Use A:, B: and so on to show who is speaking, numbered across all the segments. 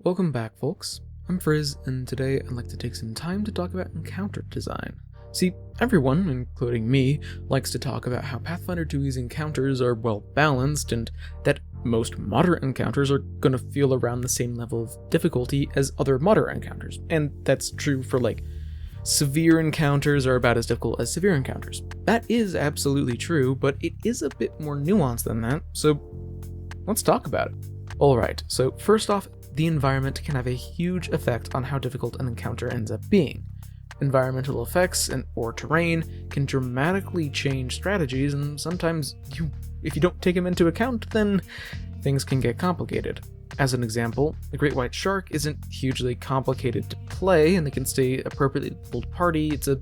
A: Welcome back, folks. I'm Frizz, and today I'd like to take some time to talk about encounter design. See, everyone, including me, likes to talk about how Pathfinder 2e's encounters are well balanced, and that most moderate encounters are going to feel around the same level of difficulty as other moderate encounters, and that's true for, severe encounters are about as difficult as severe encounters. That is absolutely true, but it is a bit more nuanced than that, so let's talk about it. Alright, so first off, the environment can have a huge effect on how difficult an encounter ends up being. Environmental effects or terrain can dramatically change strategies, and sometimes if you don't take them into account, then things can get complicated. As an example, the great white shark isn't hugely complicated to play, and they can stay appropriately leveled party. It's a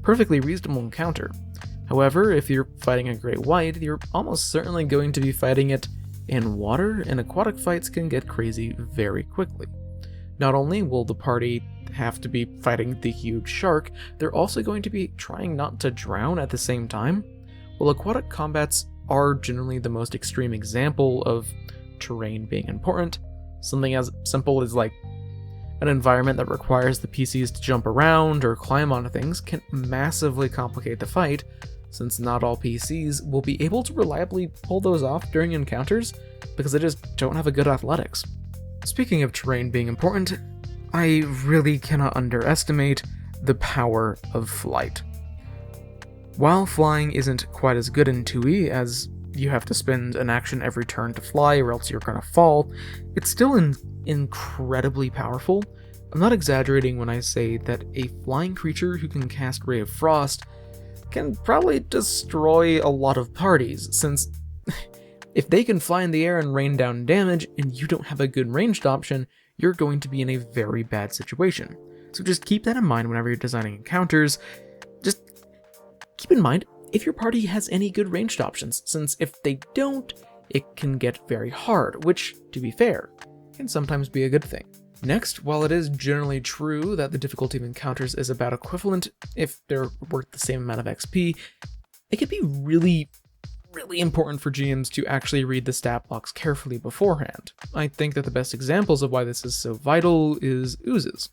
A: perfectly reasonable encounter. However, if you're fighting a great white, you're almost certainly going to be fighting it in water, and aquatic fights can get crazy very quickly. Not only will the party have to be fighting the huge shark, they're also going to be trying not to drown at the same time. While aquatic combats are generally the most extreme example of terrain being important, something as simple as an environment that requires the PCs to jump around or climb onto things can massively complicate the fight, since not all PCs will be able to reliably pull those off during encounters because they just don't have a good athletics. Speaking of terrain being important, I really cannot underestimate the power of flight. While flying isn't quite as good in 2e, as you have to spend an action every turn to fly or else you're gonna fall, it's still incredibly powerful. I'm not exaggerating when I say that a flying creature who can cast Ray of Frost can probably destroy a lot of parties, since if they can fly in the air and rain down damage and you don't have a good ranged option, you're going to be in a very bad situation. So just keep that in mind whenever you're designing encounters. Just keep in mind if your party has any good ranged options, since if they don't, it can get very hard, which, to be fair, can sometimes be a good thing. Next, while it is generally true that the difficulty of encounters is about equivalent if they're worth the same amount of XP, it can be really important for GMs to actually read the stat blocks carefully beforehand. I think that the best examples of why this is so vital is oozes.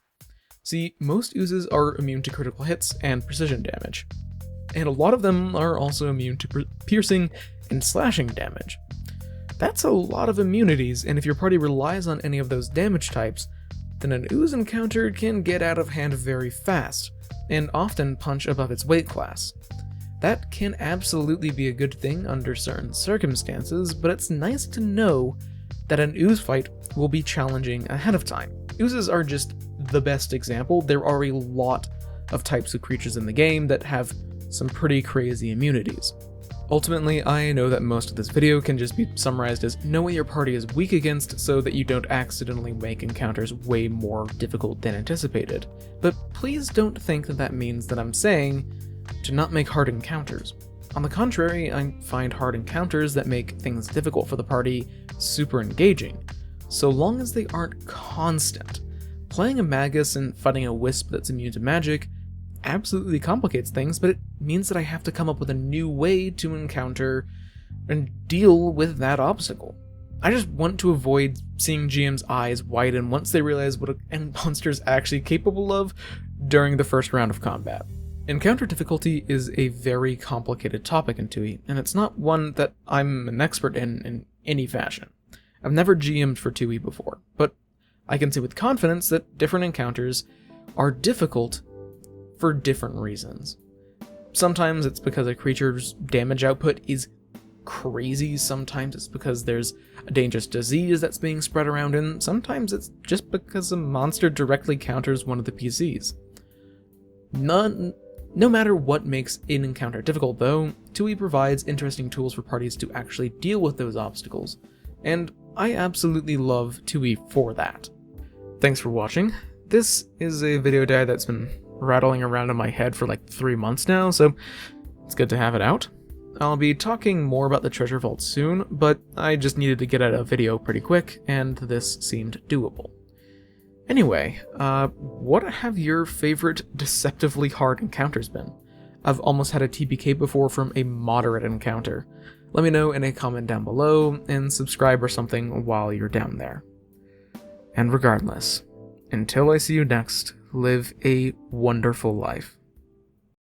A: See, most oozes are immune to critical hits and precision damage, and a lot of them are also immune to piercing and slashing damage. That's a lot of immunities, and if your party relies on any of those damage types, then an ooze encounter can get out of hand very fast, and often punch above its weight class. That can absolutely be a good thing under certain circumstances, but it's nice to know that an ooze fight will be challenging ahead of time. Oozes are just the best example. There are a lot of types of creatures in the game that have some pretty crazy immunities. Ultimately, I know that most of this video can just be summarized as know what your party is weak against so that you don't accidentally make encounters way more difficult than anticipated. But please don't think that that means that I'm saying to not make hard encounters. On the contrary, I find hard encounters that make things difficult for the party super engaging, so long as they aren't constant. Playing a magus and fighting a wisp that's immune to magic absolutely complicates things, but it means that I have to come up with a new way to encounter and deal with that obstacle. I just want to avoid seeing GM's eyes widen once they realize what a monster's actually capable of during the first round of combat. Encounter difficulty is a very complicated topic in 2e, and it's not one that I'm an expert in any fashion. I've never GM'd for 2e before, but I can say with confidence that different encounters are difficult for different reasons. Sometimes it's because a creature's damage output is crazy, sometimes it's because there's a dangerous disease that's being spread around, and sometimes it's just because a monster directly counters one of the PCs. No matter what makes an encounter difficult though, 2e provides interesting tools for parties to actually deal with those obstacles, and I absolutely love 2e for that. Thanks for watching. This is a video diary that's been rattling around in my head for 3 months now, so it's good to have it out. I'll be talking more about the treasure vault soon, but I just needed to get out a video pretty quick, and this seemed doable. Anyway, what have your favorite deceptively hard encounters been? I've almost had a TPK before from a moderate encounter. Let me know in a comment down below, and subscribe or something while you're down there. And regardless, until I see you next, live a wonderful life.